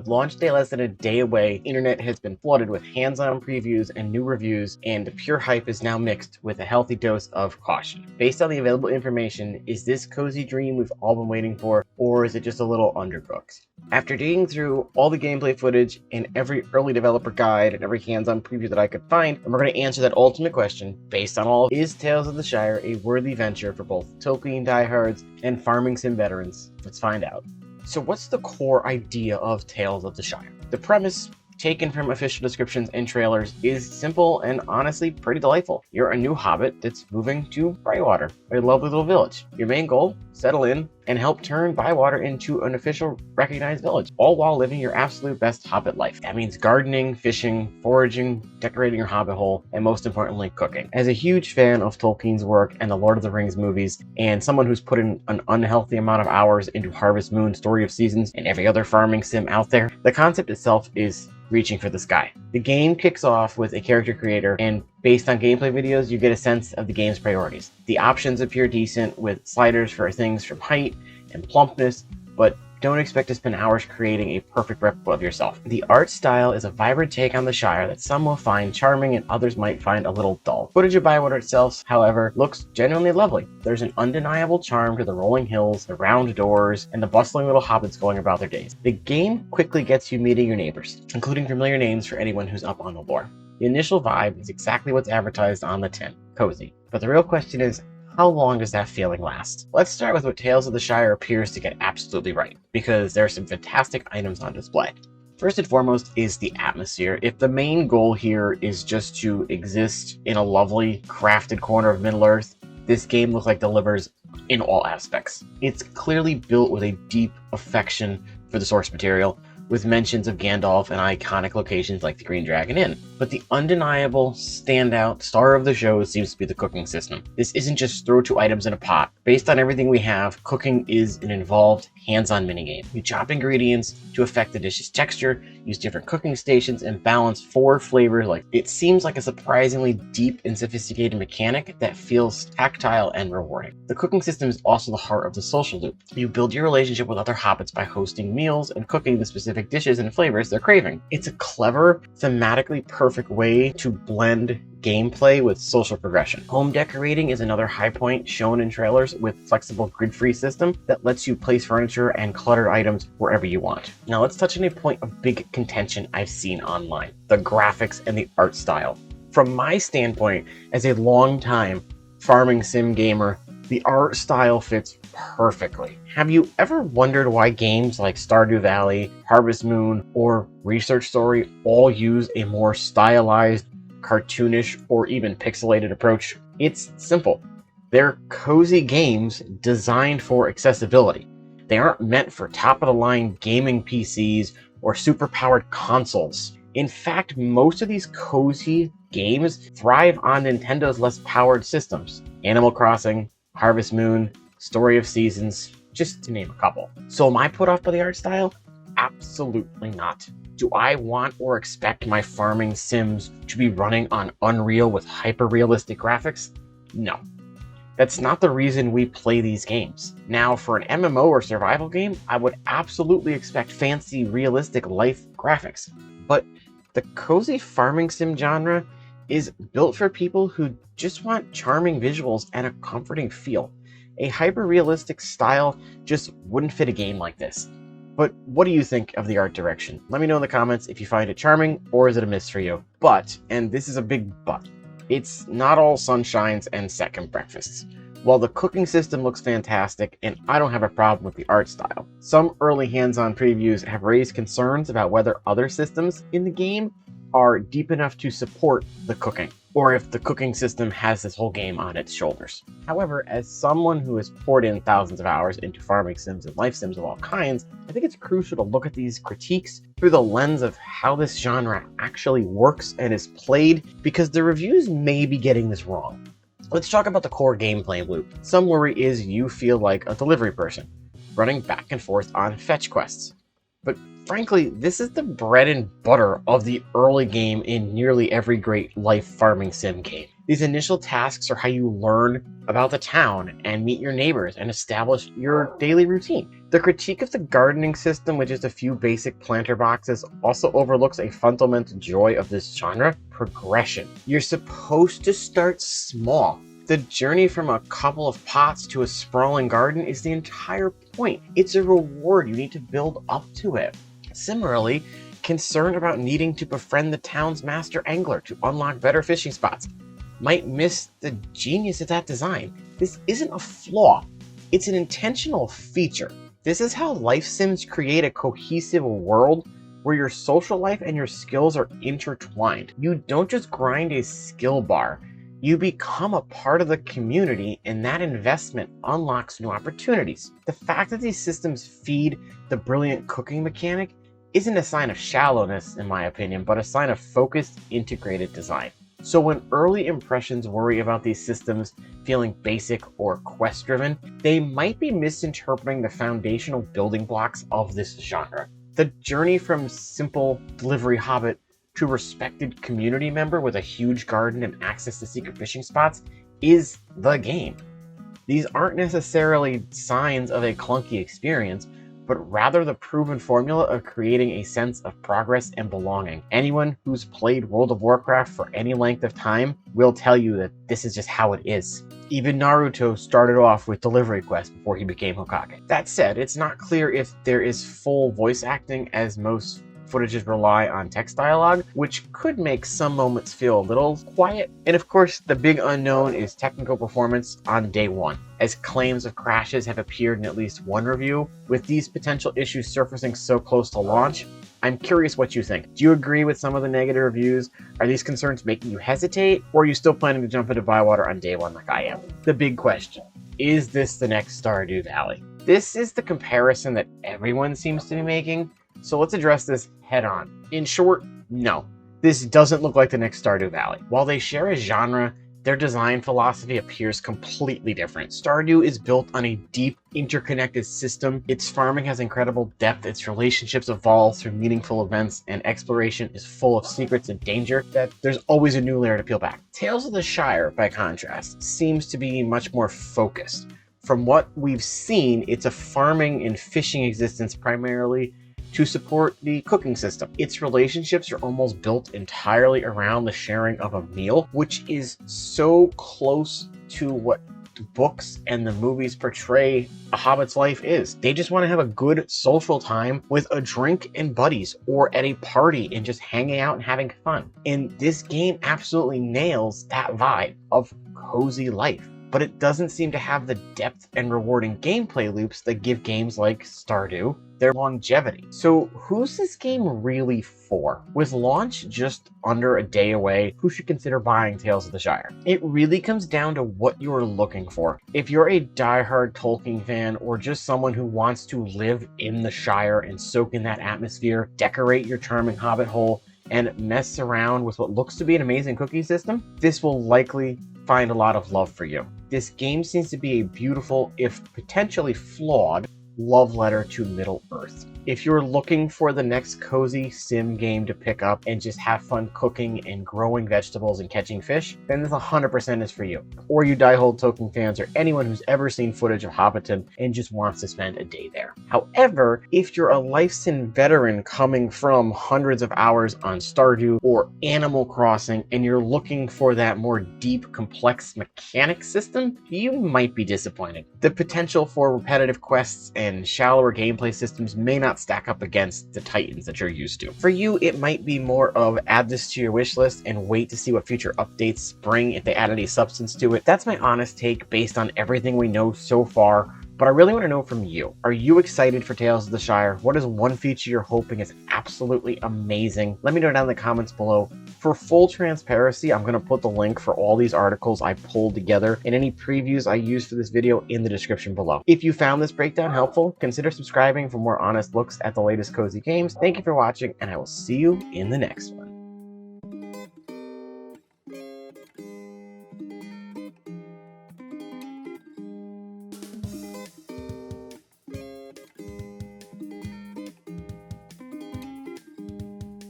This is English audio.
With launch day less than a day away, the internet has been flooded with hands-on previews and new reviews, and the pure hype is now mixed with a healthy dose of caution. Based on the available information, is this cozy dream we've all been waiting for, or is it just a little undercooked? After digging through all the gameplay footage and every early developer guide and every hands-on preview that I could find, and we're going to answer that ultimate question based on all, is Tales of the Shire a worthy venture for both Tolkien diehards and farming sim veterans? Let's find out. So what's the core idea of Tales of the Shire? The premise, taken from official descriptions and trailers, is simple and honestly pretty delightful. You're a new hobbit that's moving to Bywater, a lovely little village. Your main goal, settle in and help turn Bywater into an official recognized village, all while living your absolute best hobbit life. That means gardening, fishing, foraging, decorating your hobbit hole, and most importantly, cooking. As a huge fan of Tolkien's work and the Lord of the Rings movies, and someone who's put in an unhealthy amount of hours into Harvest Moon, Story of Seasons, and every other farming sim out there, the concept itself is reaching for the sky. The game kicks off with a character creator, and based on gameplay videos, you get a sense of the game's priorities. The options appear decent, with sliders for things from height and plumpness, but don't expect to spend hours creating a perfect replica of yourself. The art style is a vibrant take on the Shire that some will find charming and others might find a little dull. Footage of Bywater itself, however, looks genuinely lovely. There's an undeniable charm to the rolling hills, the round doors, and the bustling little hobbits going about their days. The game quickly gets you meeting your neighbors, including familiar names for anyone who's up on the lore. The initial vibe is exactly what's advertised on the tin, cozy. But the real question is, how long does that feeling last? Let's start with what Tales of the Shire appears to get absolutely right, because there are some fantastic items on display. First and foremost is the atmosphere. If the main goal here is just to exist in a lovely, crafted corner of Middle-earth, this game looks like delivers in all aspects. It's clearly built with a deep affection for the source material, with mentions of Gandalf and iconic locations like the Green Dragon Inn. But the undeniable standout star of the show seems to be the cooking system. This isn't just throw two items in a pot. Based on everything we have, cooking is an involved, hands-on minigame. You chop ingredients to affect the dish's texture, use different cooking stations, and balance 4 flavors. It seems like a surprisingly deep and sophisticated mechanic that feels tactile and rewarding. The cooking system is also the heart of the social loop. You build your relationship with other hobbits by hosting meals and cooking the specific dishes and flavors they're craving. It's a clever, thematically perfect way to blend gameplay with social progression. Home decorating is another high point shown in trailers, with flexible grid-free system that lets you place furniture and cluttered items wherever you want. Now let's touch on a point of big contention I've seen online: the graphics and the art style. From my standpoint, as a long-time farming sim gamer, the art style fits perfectly. Have you ever wondered why games like Stardew Valley, Harvest Moon, or Research Story all use a more stylized, cartoonish, or even pixelated approach? It's simple. They're cozy games designed for accessibility. They aren't meant for top-of-the-line gaming PCs or super-powered consoles. In fact, most of these cozy games thrive on Nintendo's less powered systems. Animal Crossing, Harvest Moon, Story of Seasons, just to name a couple. So am I put off by the art style? Absolutely not. Do I want or expect my farming sims to be running on Unreal with hyper-realistic graphics? No. That's not the reason we play these games. Now, for an MMO or survival game, I would absolutely expect fancy, realistic life graphics. But the cozy farming sim genre is built for people who just want charming visuals and a comforting feel. A hyper-realistic style just wouldn't fit a game like this. But what do you think of the art direction? Let me know in the comments if you find it charming, or is it a miss for you? But, and this is a big but, it's not all sunshines and second breakfasts. While the cooking system looks fantastic, and I don't have a problem with the art style, some early hands-on previews have raised concerns about whether other systems in the game are deep enough to support the cooking, or if the cooking system has this whole game on its shoulders. However, as someone who has poured in thousands of hours into farming sims and life sims of all kinds, I think it's crucial to look at these critiques through the lens of how this genre actually works and is played, because the reviews may be getting this wrong. Let's talk about the core gameplay loop. Some worry is you feel like a delivery person, running back and forth on fetch quests. But frankly, this is the bread and butter of the early game in nearly every great life farming sim game. These initial tasks are how you learn about the town and meet your neighbors and establish your daily routine. The critique of the gardening system with just a few basic planter boxes also overlooks a fundamental joy of this genre: progression. You're supposed to start small. The journey from a couple of pots to a sprawling garden is the entire point. It's a reward. You need to build up to it. Similarly, concern about needing to befriend the town's master angler to unlock better fishing spots might miss the genius of that design. This isn't a flaw. It's an intentional feature. This is how life sims create a cohesive world where your social life and your skills are intertwined. You don't just grind a skill bar. You become a part of the community, and that investment unlocks new opportunities. The fact that these systems feed the brilliant cooking mechanic isn't a sign of shallowness, in my opinion, but a sign of focused, integrated design. So when early impressions worry about these systems feeling basic or quest-driven, they might be misinterpreting the foundational building blocks of this genre. The journey from simple delivery hobbit to respected community member with a huge garden and access to secret fishing spots is the game. These aren't necessarily signs of a clunky experience, but rather the proven formula of creating a sense of progress and belonging. Anyone who's played World of Warcraft for any length of time will tell you that this is just how it is. Even Naruto started off with delivery quests before he became Hokage. That said, it's not clear if there is full voice acting, as most footages rely on text dialogue, which could make some moments feel a little quiet. And of course, the big unknown is technical performance on day one, as claims of crashes have appeared in at least one review. With these potential issues surfacing so close to launch, I'm curious what you think. Do you agree with some of the negative reviews? Are these concerns making you hesitate, or are you still planning to jump into Bywater on day one like I am? The big question: is this the next Stardew Valley? This is the comparison that everyone seems to be making, so let's address this head on. In short, no. This doesn't look like the next Stardew Valley. While they share a genre, their design philosophy appears completely different. Stardew is built on a deep, interconnected system. Its farming has incredible depth, its relationships evolve through meaningful events, and exploration is full of secrets and danger that there's always a new layer to peel back. Tales of the Shire, by contrast, seems to be much more focused. From what we've seen, it's a farming and fishing existence primarily to support the cooking system. Its relationships are almost built entirely around the sharing of a meal, which is so close to what the books and the movies portray a hobbit's life is. They just want to have a good social time with a drink and buddies, or at a party and just hanging out and having fun. And this game absolutely nails that vibe of cozy life, but it doesn't seem to have the depth and rewarding gameplay loops that give games like Stardew their longevity. So who's this game really for? With launch just under a day away, who should consider buying Tales of the Shire? It really comes down to what you're looking for. If you're a diehard Tolkien fan, or just someone who wants to live in the Shire and soak in that atmosphere, decorate your charming hobbit hole, and mess around with what looks to be an amazing cookie system, this will likely find a lot of love for you. This game seems to be a beautiful, if potentially flawed, love letter to Middle-earth. If you're looking for the next cozy sim game to pick up and just have fun cooking and growing vegetables and catching fish, then this 100% is for you. Or you die-hard Tolkien fans, or anyone who's ever seen footage of Hobbiton and just wants to spend a day there. However, if you're a life sim veteran coming from hundreds of hours on Stardew or Animal Crossing, and you're looking for that more deep, complex mechanic system, you might be disappointed. The potential for repetitive quests and shallower gameplay systems may not stack up against the titans that you're used to. For you, it might be more of add this to your wish list and wait to see what future updates bring if they add any substance to it. That's my honest take based on everything we know so far. But I really want to know from you. Are you excited for Tales of the Shire? What is one feature you're hoping is absolutely amazing? Let me know down in the comments below. For full transparency, I'm going to put the link for all these articles I pulled together and any previews I used for this video in the description below. If you found this breakdown helpful, consider subscribing for more honest looks at the latest cozy games. Thank you for watching, and I will see you in the next one.